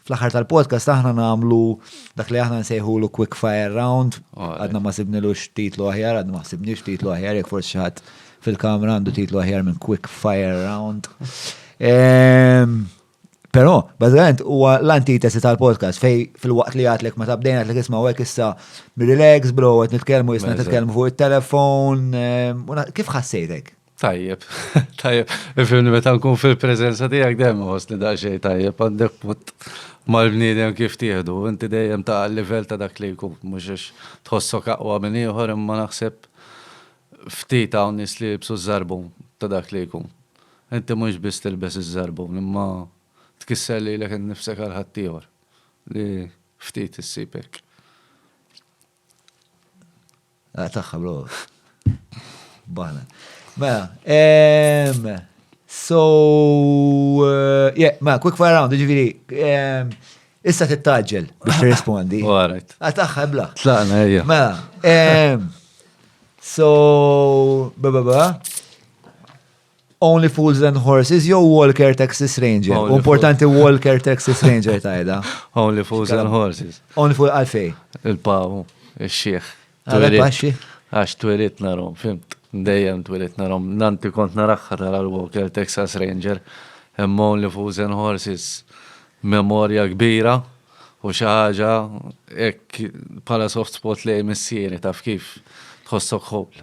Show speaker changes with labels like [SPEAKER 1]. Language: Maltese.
[SPEAKER 1] fl-aħħar tal-podcast aħna nagħmlu dak li aħna nsejħulu quick fire round, għadna ma sibnilux titlu aħjar, għadna ma sibniex titlu aħjar, jekk forsi xi ħadd fil-kamra għandu titlu aħjar minn quick fire round. Però, bażikament huwa l-antitesi tal-podcast fej fil-waqt li għatlek ma tabdejn għatlek isma' hekk issa relax bro, qed nitkellmu jisna nitkellmu fuq it-telefon, kif ħassejtek?
[SPEAKER 2] Tajjeb, tajjeb. Ifimni meta nkun fil-preżenza tiegħek dejjem ħossni daqsxejn tajjeb, għandek punt mal-bniedem kif tieħdu, inti dejjem ta' livell ta' dak li jkun, mhux tħossok aqwa minn ieħor imma naħseb ftit hawn nies li jibsu żarbun ta' dak li jkun. Inti mhux biss tilbes iż-żarbun, imma tkisser lilek innifsek għal ħadd ieħor li ftit issibek.
[SPEAKER 1] Taħħa bro. Bana. Mela, quick fire round, ġiviri, issa tittaġġel biex tirrispondi.
[SPEAKER 2] Alright.
[SPEAKER 1] Taħħa bla.
[SPEAKER 2] Tlaqna ejja.
[SPEAKER 1] Mela, Only Fools and Horses, jew Walker Texas Ranger. Importanti Walker Texas Ranger tajda.
[SPEAKER 2] Only Fools and Horses.
[SPEAKER 1] Only Fools għalfej.
[SPEAKER 2] Il-pawu, il-xieħ.
[SPEAKER 1] Għalek baxi?
[SPEAKER 2] Għax twilit narom, fimt. Dejjem twilit narom. Nanti kont naraxħar għal-Walker Texas Ranger. Imma Only Fools and Horses memorja kbira u xi ħaġa hekk bħala soft spot li missieri taf kif tħossok ħowl.